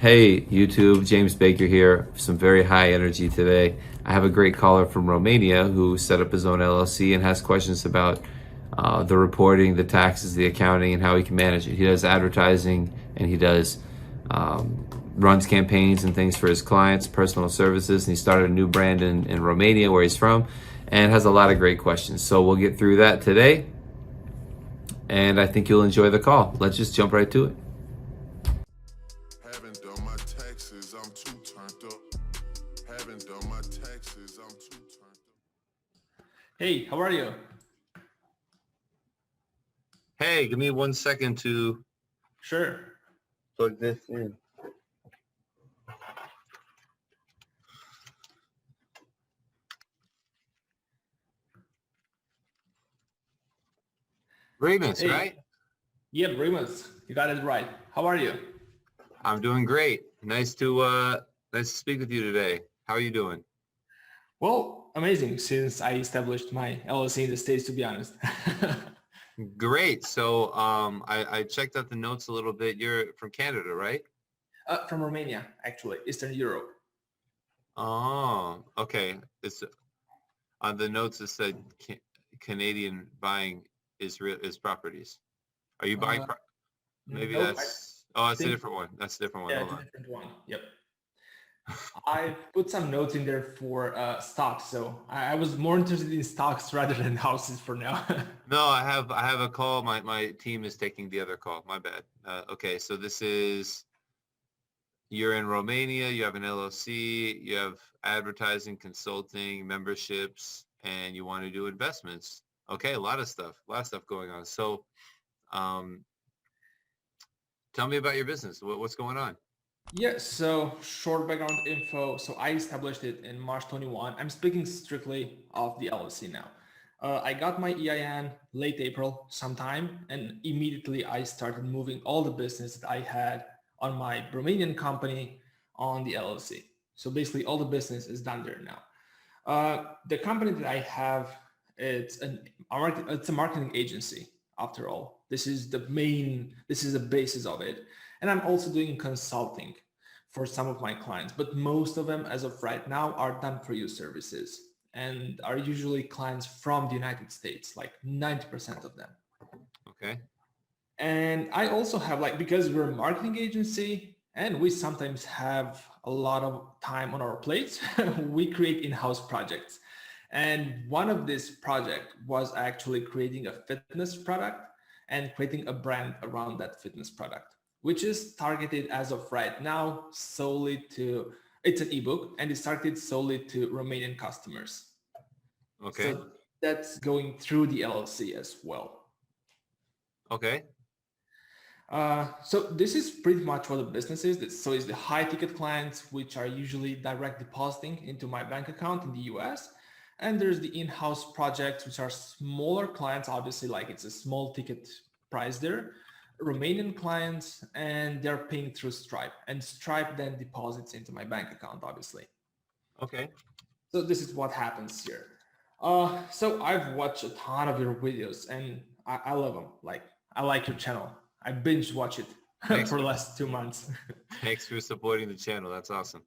Hey, YouTube, James Baker here. Some very high energy today. I have a great caller from Romania who set up his own LLC and has questions about the reporting, the taxes, the accounting, and how he can manage it. He does advertising and he does runs campaigns and things for his clients, personal services, and he started a new brand in Romania where he's from and has a lot of great questions. So we'll get through that today, and I think you'll enjoy the call. Let's just jump right to it. Haven't done my taxes, I'm too turned up. Haven't done my taxes, I'm too turned up. Hey, how are you? Hey, give me 1 second to Sure. plug this in. Remus, Hey. right? Yeah, Remus, you got it right. How are you? I'm doing great. Nice to speak with you today. How are you doing? Well, amazing since I established my LLC in the States, to be honest. Great. So I checked out the notes a little bit. You're from Canada, right? From Romania, actually, Eastern Europe. Oh, okay. It's on the notes. It said Canadian buying is properties. Are you buying? Maybe Nope, that's. Oh, that's a think- different one. That's a different one. yeah, Hold it's a on. different one. Yep. I put some notes in there for stocks, so I was more interested in stocks rather than houses for now. No, I have a call. My team is taking the other call. My bad. Okay, so this is. You're in Romania, you have an LLC, you have advertising, consulting, memberships, and you want to do investments. Okay, a lot of stuff going on. So tell me about your business. What's going on? Yeah, so short background info. So I established it in March 21. I'm speaking strictly of the LLC now. I got my EIN late April sometime, and immediately I started moving all the business that I had on my Romanian company on the LLC. So basically all the business is done there now. The company that I have, it's a marketing agency after all. This is the basis of it. And I'm also doing consulting for some of my clients, but most of them as of right now are done for you services and are usually clients from the United States, like 90% of them. Okay. And I also have because we're a marketing agency and we sometimes have a lot of time on our plates, we create in-house projects. And one of this project was actually creating a fitness product and creating a brand around that fitness product, which is targeted as of right now solely to, it's an ebook and it's targeted solely to Romanian customers. Okay. So that's going through the LLC as well. Okay. So this is pretty much what the business is. So it's the high ticket clients, which are usually direct depositing into my bank account in the US. And there's the in-house projects, which are smaller clients, obviously, like it's a small ticket price there, Romanian clients, and they're paying through Stripe. And Stripe then deposits into my bank account, obviously. Okay. So this is what happens here. So I've watched a ton of your videos and I love them. I like your channel. I binge watch it for the last 2 months. Thanks for supporting the channel. That's awesome.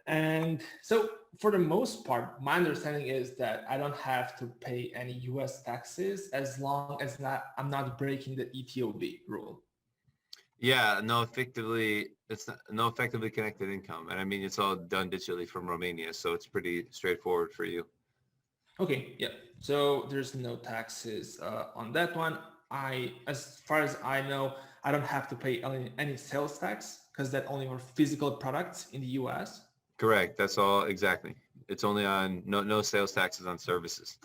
And so for the most part, my understanding is that I don't have to pay any US taxes as long as I'm not breaking the ETOB rule. Yeah, no, effectively, no effectively connected income. And I mean, it's all done digitally from Romania, so it's pretty straightforward for you. Okay, yeah. So there's no taxes on that one. As far as I know, I don't have to pay any sales tax because that only for physical products in the US. Correct. That's all exactly. It's only on no sales taxes on services.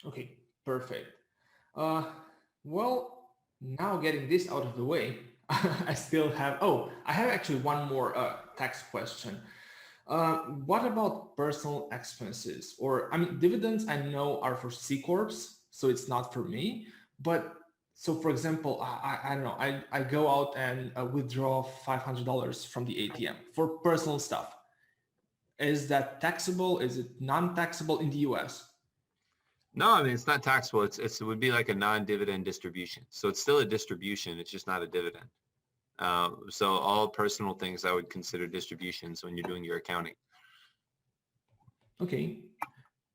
Okay, perfect. Well, now getting this out of the way, I have actually one more tax question. What about personal expenses? Dividends I know are for C Corps, so it's not for me. But so for example, I don't know, I go out and withdraw $500 from the ATM for personal stuff. Is that taxable? Is it non-taxable in the US? No, I mean, it's not taxable. It would be like a non-dividend distribution. So it's still a distribution. It's just not a dividend. So all personal things I would consider distributions when you're doing your accounting. Okay.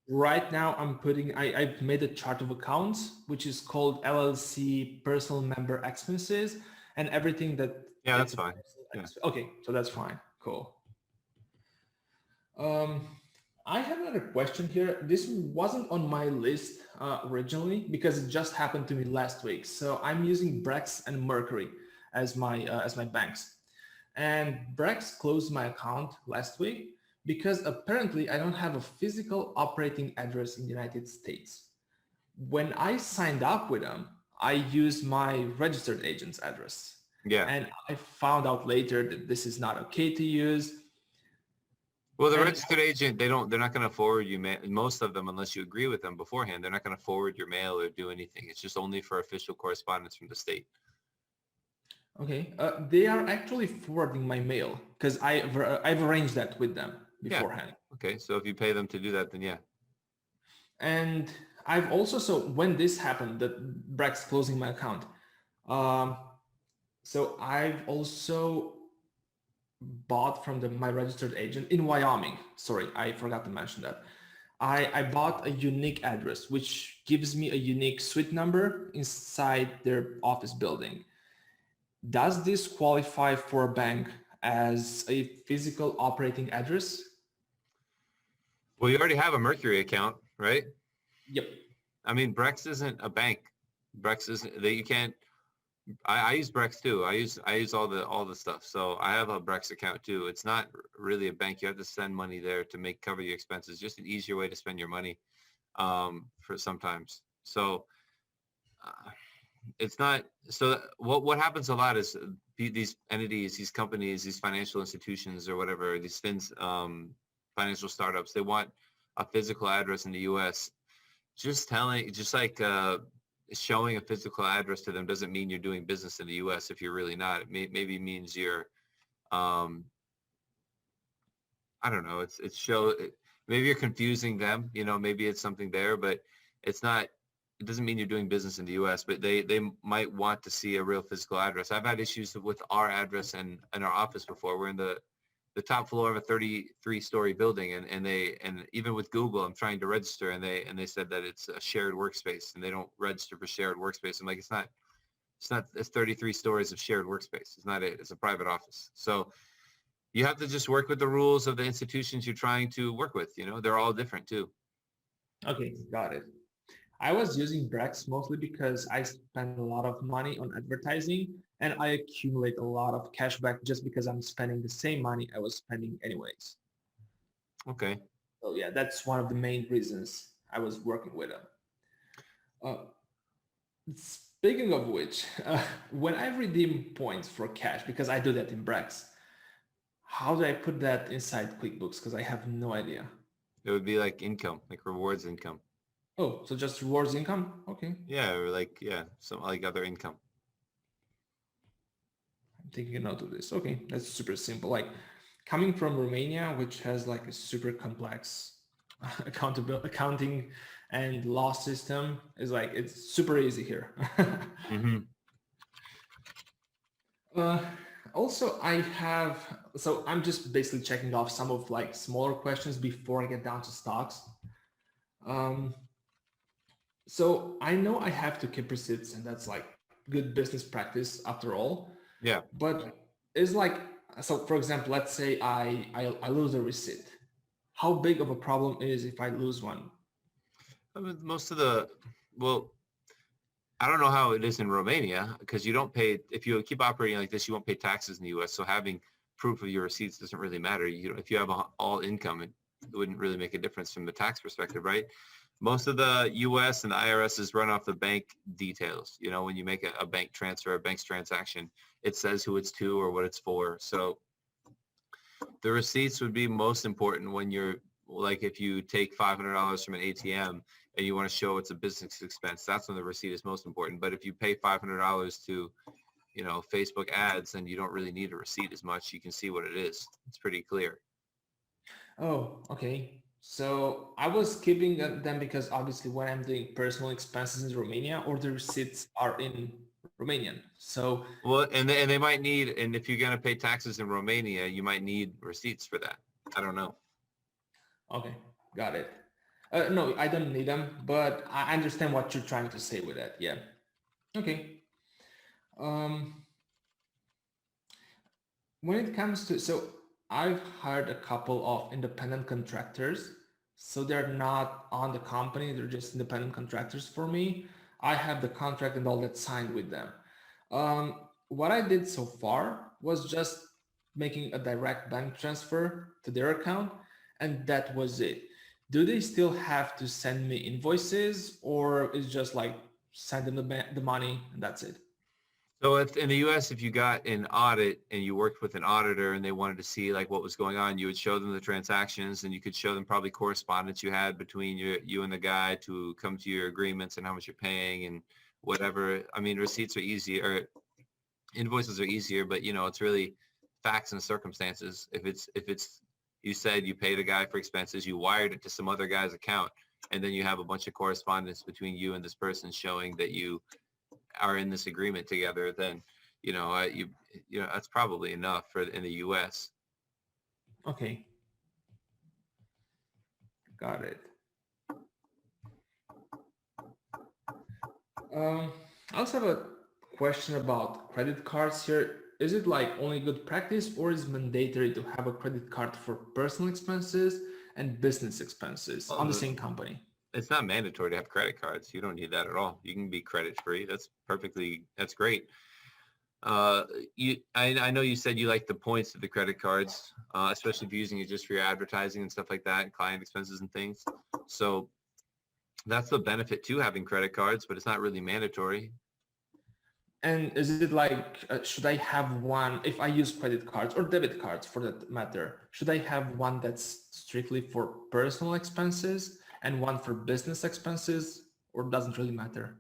Right now I'm I've made a chart of accounts, which is called LLC personal member expenses and everything that Yeah, it's that's a fine. personal Yeah. Okay, so that's fine. Cool. Um, I have another question here. This wasn't on my list originally because it just happened to me last week. So I'm using Brex and Mercury as my banks, and Brex closed my account last week because apparently I don't have a physical operating address in the United States. When I signed up with them, I used my registered agent's address, Yeah. and I found out later that this is not okay to use. Well, the And registered agent, they're not going to forward you most of them, unless you agree with them beforehand. They're not going to forward your mail or do anything. It's just only for official correspondence from the state. okay, they are actually forwarding my mail because I've arranged that with them Yeah. beforehand. Okay. So if you pay them to do that, then yeah. And I've also, so when this happened, that Brex closing my account, um, so I've also bought from my registered agent in Wyoming. Sorry, I forgot to mention that. I bought a unique address, which gives me a unique suite number inside their office building. Does this qualify for a bank as a physical operating address? Well, you already have a Mercury account, right? Yep. I mean, Brex isn't a bank. Brex isn't that you can't. I use Brex too. I use all the stuff. So I have a Brex account too. It's not really a bank. You have to send money there to cover your expenses. Just an easier way to spend your money for sometimes. So uh, it's not. So what happens a lot is these entities, these companies, these financial institutions or whatever, these financial startups, they want a physical address in the U.S. Just like showing a physical address to them doesn't mean you're doing business in the U.S. if you're really not. Maybe means you're, um, I don't know. Maybe you're confusing them. Maybe it's something there, but it's not. It doesn't mean you're doing business in the U.S. But they might want to see a real physical address. I've had issues with our address and in our office before. We're in the top floor of a 33-story building, and even with Google, I'm trying to register, and they said that it's a shared workspace, and they don't register for shared workspace. I'm like, it's 33 stories of shared workspace. It's not it. It's a private office. So you have to just work with the rules of the institutions you're trying to work with. They're all different too. Okay, got it. I was using Brex mostly because I spend a lot of money on advertising and I accumulate a lot of cashback just because I'm spending the same money I was spending anyways. Okay. So yeah, that's one of the main reasons I was working with them. Uh, Speaking of which, when I redeem points for cash, because I do that in Brex, how do I put that inside QuickBooks? Because I have no idea. It would be like income, like rewards income. Oh, so just rewards income? Okay. Yeah, or some like other income. I'm taking a note of this. Okay, that's super simple. Like coming from Romania, which has like a super complex accounting and law system, is like it's super easy here. Mm-hmm. uh, Also, so I'm just basically checking off some of like smaller questions before I get down to stocks. Um, so I know I have to keep receipts, and that's like good business practice after all. Yeah. But it's like, so for example, let's say I lose a receipt. How big of a problem is if I lose one? I mean, well, I don't know how it is in Romania because you don't pay, if you keep operating like this, you won't pay taxes in the U.S. So having proof of your receipts doesn't really matter. If you have all income, it wouldn't really make a difference from the tax perspective, right? Most of the U.S. and the IRS is run off the bank details. When you make a bank transfer, a bank's transaction, it says who it's to or what it's for. So the receipts would be most important when you're like if you take $500 from an ATM and you want to show it's a business expense, that's when the receipt is most important. But if you pay $500 to, Facebook ads, then you don't really need a receipt as much. You can see what it is. It's pretty clear. Oh, okay. So I was keeping them because obviously when I'm doing personal expenses in Romania, all the receipts are in Romanian. So Well, and they might need, and if you're going to pay taxes in Romania, you might need receipts for that. I don't know. okay, got it. No, I don't need them, but I understand what you're trying to say with that. Yeah. Okay. Um, when it comes to, so I've hired a couple of independent contractors. So they're not on the company, they're just independent contractors for me. I have the contract and all that signed with them. What I did so far was just making a direct bank transfer to their account, and that was it. Do they still have to send me invoices, or is just like send them the money and that's it? So if in the U.S., if you got an audit and you worked with an auditor and they wanted to see like what was going on, you would show them the transactions and you could show them probably correspondence you had between you and the guy to come to your agreements and how much you're paying and whatever. I mean, receipts are easy or invoices are easier, but you know, it's really facts and circumstances. If it's you said you paid a guy for expenses, you wired it to some other guy's account, and then you have a bunch of correspondence between you and this person showing that you are in this agreement together, then you know that's probably enough for in the U.S. Okay, got it. I also have a question about credit cards here. Is it like only good practice or is it mandatory to have a credit card for personal expenses and business expenses on the Well, same company? it's not mandatory to have credit cards. You don't need that at all. You can be credit free. That's great. Uh, I know you said you like the points of the credit cards, especially if you're using it just for your advertising and stuff like that, and client expenses and things. So that's the benefit to having credit cards, but it's not really mandatory. And is it like, should I have one, if I use credit cards or debit cards for that matter, should I have one that's strictly for personal expenses and one for business expenses, or doesn't really matter?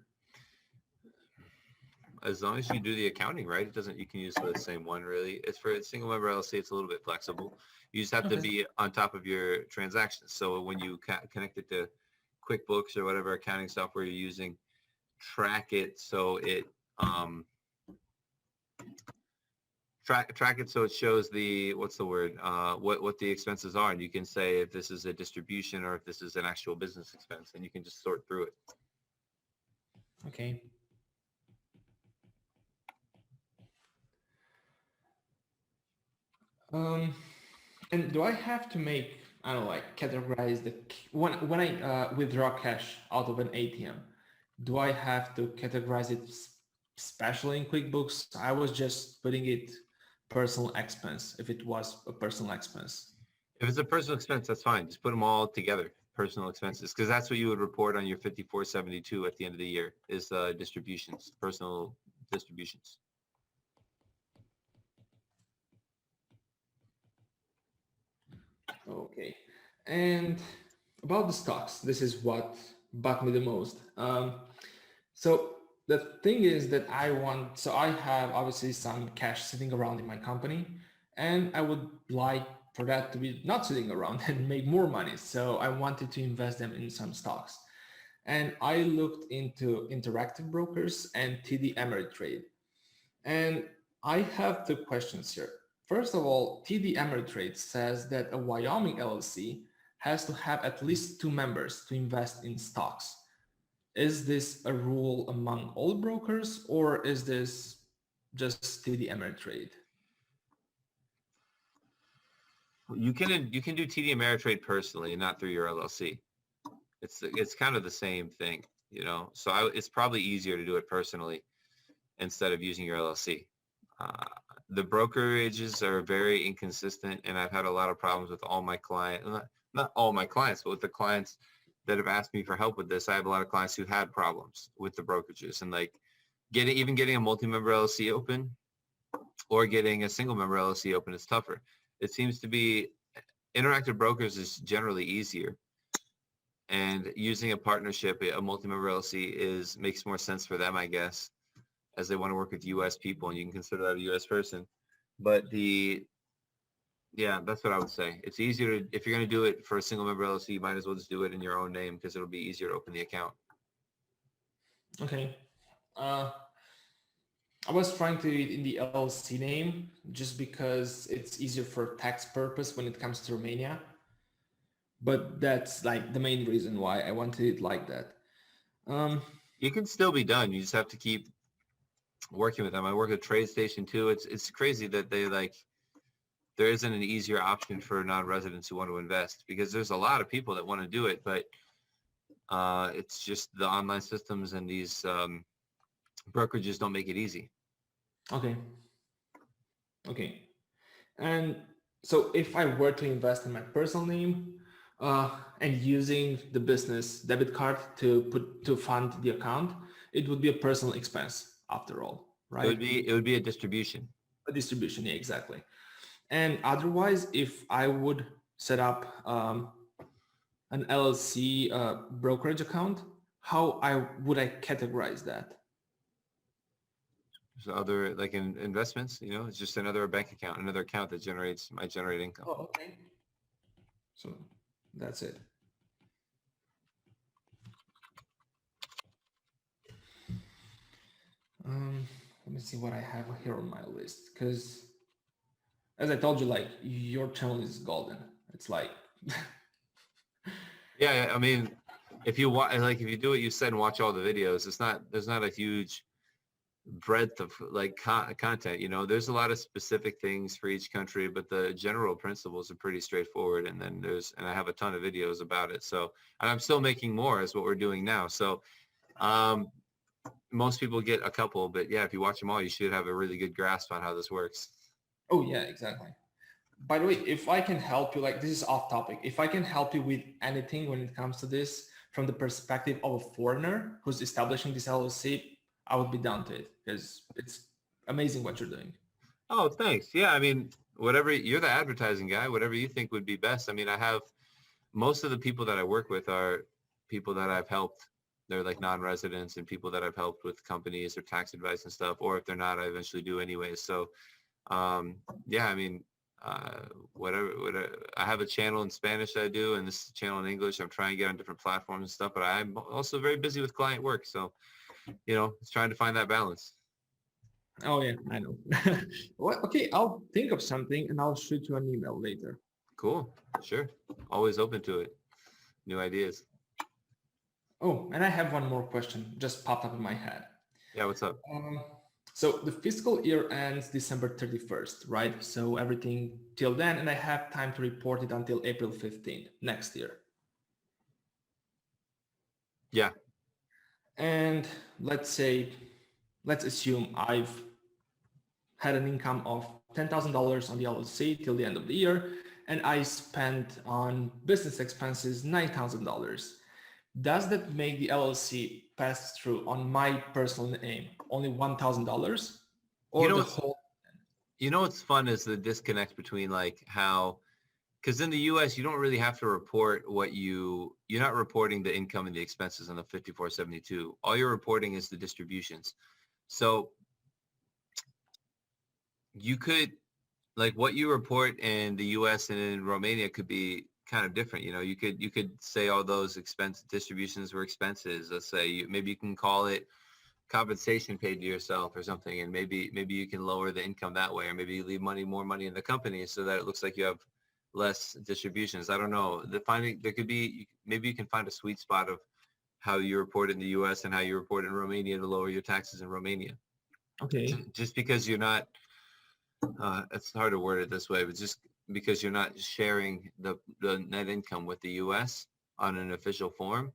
As long as you do the accounting right, it doesn't. You can use the same one really. It's for a single member LLC. It's a little bit flexible. You just have to Okay. be on top of your transactions. So when you connect it to QuickBooks or whatever accounting software you're using, track it so it um, track it so it shows the what's the word what the expenses are, and you can say if this is a distribution or if this is an actual business expense, and you can just sort through it. Okay. Um, and do I have to make, I don't know, like categorize the, when I withdraw cash out of an ATM, do I have to categorize it especially in QuickBooks? I was just putting it personal expense if it was a personal expense. If it's a personal expense, that's fine. Just put them all together, personal expenses, because that's what you would report on your 5472 at the end of the year is distributions, personal distributions. Okay. And about the stocks, this is what bugged me the most. So the thing is that so I have obviously some cash sitting around in my company, and I would like for that to be not sitting around and make more money. So I wanted to invest them in some stocks. And I looked into Interactive Brokers and TD Ameritrade. And I have two questions here. First of all, TD Ameritrade says that a Wyoming LLC has to have at least two members to invest in stocks. Is this a rule among all brokers, or is this just TD Ameritrade? You can do TD Ameritrade personally, and not through your LLC. It's kind of the same thing, you know. So it's probably easier to do it personally instead of using your LLC. Uh, the brokerages are very inconsistent, and I've had a lot of problems with all my clients. Not all my clients, but with the clients that have asked me for help with this. I have a lot of clients who had problems with the brokerages, and like getting a multi-member LLC open or getting a single member LLC open is tougher. It seems to be Interactive Brokers is generally easier, and using a partnership, a multi-member LLC makes more sense for them, I guess, as they want to work with U.S. people, and you can consider that a U.S. person. But yeah, that's what I would say. It's easier to, if you're going to do it for a single member LLC, you might as well just do it in your own name because it'll be easier to open the account. Okay. Uh, I was trying to do it in the LLC name just because it's easier for tax purpose when it comes to Romania. But that's like the main reason why I wanted it like that. Um, It can still be done. You just have to keep working with them. I work at TradeStation too. It's crazy that they like there isn't an easier option for non-residents who want to invest because there's a lot of people that want to do it, but it's just the online systems and these brokerages don't make it easy. okay, okay. And so if I were to invest in my personal name and using the business debit card to fund the account, it would be a personal expense after all, right? It would be a distribution. A distribution, yeah, exactly. And otherwise, if I would set up an LLC brokerage account, how would I categorize that? So other like in investments, you know, it's just another bank account, another account that might generate income. Oh, okay. So that's it. Let me see what I have here on my list, because as I told you, like your channel is golden. It's like, Yeah, I mean, if you if you do what you said and watch all the videos, there's not a huge breadth of like content. You know, there's a lot of specific things for each country, but the general principles are pretty straightforward. And then and I have a ton of videos about it. So, and I'm still making more is what we're doing now. So, um, most people get a couple, but yeah, if you watch them all, you should have a really good grasp on how this works. oh yeah, exactly. By the way, if I can help you, like this is off topic, if I can help you with anything when it comes to this from the perspective of a foreigner who's establishing this LLC, I would be down to it because it's amazing what you're doing. Oh, thanks. Yeah, I mean, whatever you're the advertising guy, whatever you think would be best. I mean, I have most of the people that I work with are people that I've helped. They're like non-residents and people that I've helped with companies or tax advice and stuff. Or if they're not, I eventually do anyways. So, yeah, I mean, whatever. I have a channel in Spanish that I do, and this channel in English. I'm trying to get on different platforms and stuff, but I'm also very busy with client work. So, you know, it's trying to find that balance. Oh yeah, I know. Well, okay, I'll think of something and I'll shoot you an email later. Cool. Sure. Always open to it. New ideas. Oh, and I have one more question just popped up in my head. Yeah, what's up? So the fiscal year ends December 31st, right? So everything till then, and I have time to report it until April 15th next year. Yeah. And let's assume I've had an income of $10,000 on the LLC till the end of the year, and I spent on business expenses $9,000. Does that make the LLC pass through on my personal name only $1,000, or You know the what's whole? you know what's fun is the disconnect between like how because in the US you don't really have to report you're not reporting the income and the expenses on the 5472. All you're reporting is the distributions. So you could like what you report in the US and in Romania could be kind of different. You know, you could say all those expense distributions were expenses. Let's say maybe you can call it compensation paid to yourself or something, and maybe you can lower the income that way, or maybe you leave more money in the company so that it looks like you have less distributions. I don't know. There could be maybe you can find a sweet spot of how you report in the U.S. and how you report in Romania to lower your taxes in Romania. Okay. Just because you're not, it's hard to word it this way, but just because you're not sharing the net income with the U.S. on an official form,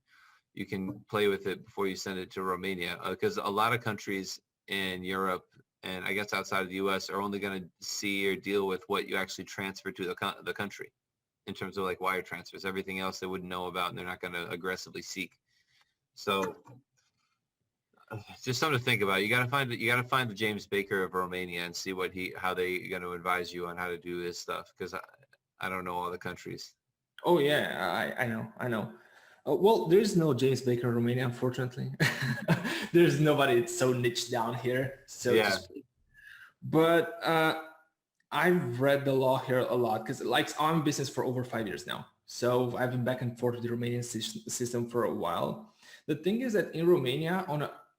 you can play with it before you send it to Romania, because a lot of countries in Europe and I guess outside of the U.S. are only going to see or deal with what you actually transfer to the country in terms of like wire transfers. Everything else they wouldn't know about and they're not going to aggressively seek. So just something to think about. You got to find the James Baker of Romania and see how they going to advise you on how to do this stuff, because I don't know all the countries. Oh yeah, I know. Well, there's no James Baker in Romania, unfortunately. There's nobody that's so niche down here, so Yeah. to speak. But I've read the law here a lot because like I'm in business for over 5 years now. So I've been back and forth with the Romanian system for a while. The thing is that in Romania,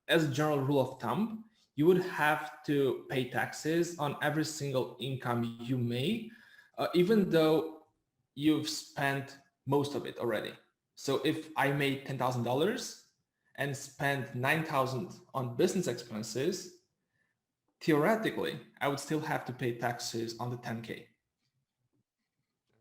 as a general rule of thumb, you would have to pay taxes on every single income you make, even though you've spent most of it already. So if I made $10,000 and spent 9,000 on business expenses, theoretically, I would still have to pay taxes on the 10K.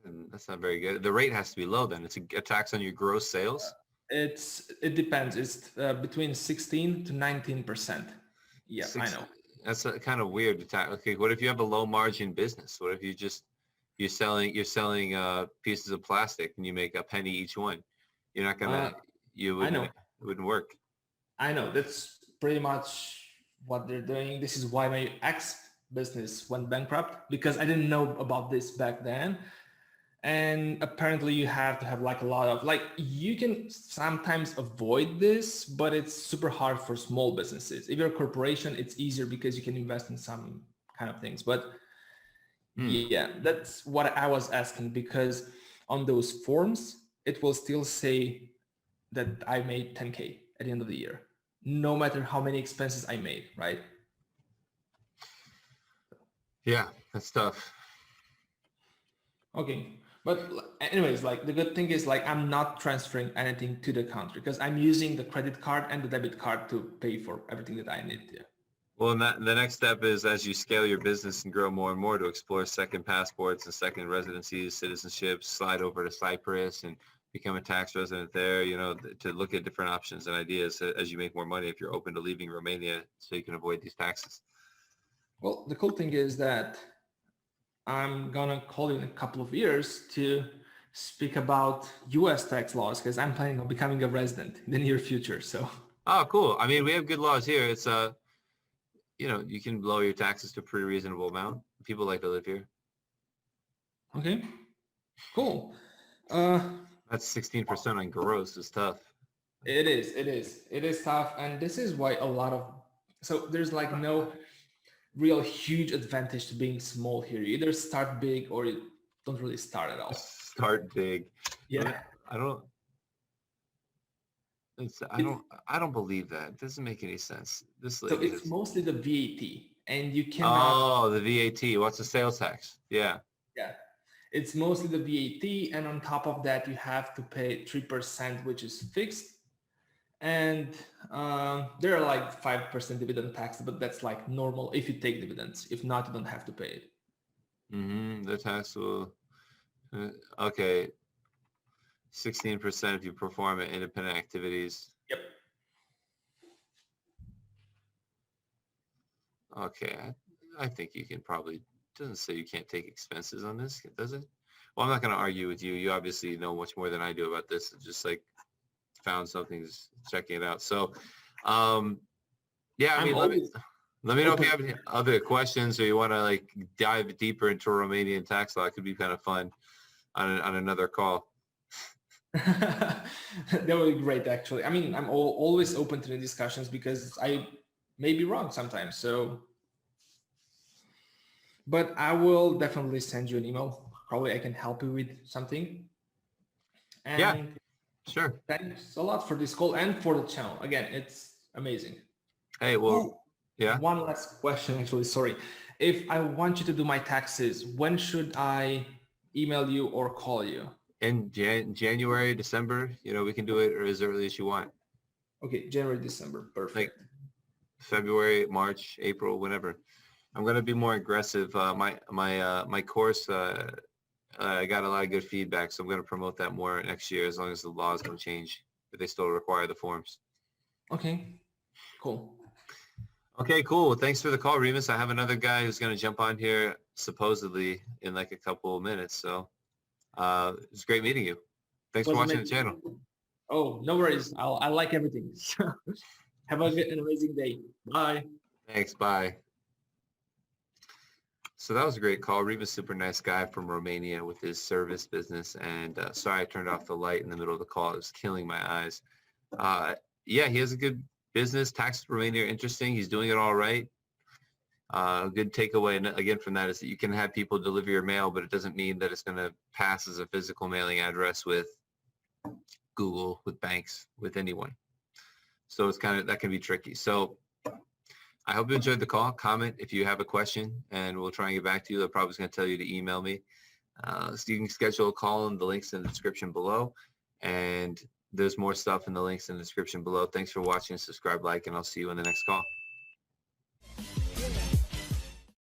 And that's not very good. The rate has to be low then. It's a tax on your gross sales. It depends. It's between 16 to 19%. Yeah, I know. That's kind of weird to tax. Okay, what if you have a low margin business? What if you're selling pieces of plastic and you make a penny each one? You're not gonna I know. it wouldn't work. I know. That's pretty much what they're doing. This is why my ex business went bankrupt, because I didn't know about this back then. And apparently you have to have like a lot of, like, you can sometimes avoid this, but it's super hard for small businesses. If you're a corporation, it's easier because you can invest in some kind of things. But yeah, that's what I was asking, because on those forms, it will still say that I made 10K at the end of the year, no matter how many expenses I made, right? Yeah, that's tough. Okay. But anyways, like, the good thing is, like, I'm not transferring anything to the country because I'm using the credit card and the debit card to pay for everything that I need to. Well, and the next step is, as you scale your business and grow more and more, to explore second passports and second residencies, citizenships, slide over to Cyprus and become a tax resident there, to look at different options and ideas as you make more money, if you're open to leaving Romania so you can avoid these taxes. Well, the cool thing is that I'm gonna call you in a couple of years to speak about US tax laws, because I'm planning on becoming a resident in the near future. So, Oh, cool. I mean, we have good laws here. It's you can lower your taxes to a pretty reasonable amount. People like to live here. okay, cool. That's 16% on gross is tough. It is tough. And this is why so there's like no real huge advantage to being small here. You either start big or you don't really start at all. Start big. Yeah. I don't believe that. It doesn't make any sense. This lady So it's mostly the VAT, and you cannot. Oh, the VAT. What's the sales tax? Yeah. Yeah. It's mostly the VAT, and on top of that, you have to pay 3%, which is fixed. And there are like 5% dividend tax, but that's like normal if you take dividends. If not, you don't have to pay it. The tax will, okay, 16% if you perform independent activities. Yep. Okay, I think you can probably, doesn't say you can't take expenses on this, does it? Well, I'm not going to argue with you. You obviously know much more than I do about this. It's just like found something, checking it out. So, yeah, I mean, let me know if you have any other questions or you want to like dive deeper into Romanian tax law. It could be kind of fun on another call. That would be great, actually. I mean, I'm always open to the discussions because I may be wrong sometimes. So, but I will definitely send you an email. Probably I can help you with something. And yeah, sure. Thanks a lot for this call and for the channel. Again, it's amazing. Hey, well, yeah. One last question, actually. Sorry. If I want you to do my taxes, when should I email you or call you? In January, December, we can do it or as early as you want. Okay, January, December, perfect. Like February, March, April, whenever. I'm going to be more aggressive. My course, I got a lot of good feedback, so I'm going to promote that more next year as long as the laws don't change, but they still require the forms. Okay, cool. Okay, cool. Thanks for the call, Remus. I have another guy who's going to jump on here supposedly in like a couple of minutes. So it's great meeting you. Thanks for watching the channel. Oh, no worries. I like everything. Have an amazing day. Bye. Thanks. Bye. So that was a great call. Remus, super nice guy from Romania with his service business. And sorry, I turned off the light in the middle of the call. It was killing my eyes. Yeah, he has a good business. Tax Romania, interesting. He's doing it all right. A good takeaway, again, from that is that you can have people deliver your mail, but it doesn't mean that it's going to pass as a physical mailing address with Google, with banks, with anyone. So it's that can be tricky. So I hope you enjoyed the call. Comment if you have a question, and we'll try and get back to you. They're probably going to tell you to email me. So you can schedule a call in the links in the description below. And there's more stuff in the links in the description below. Thanks for watching. Subscribe, like, and I'll see you in the next call.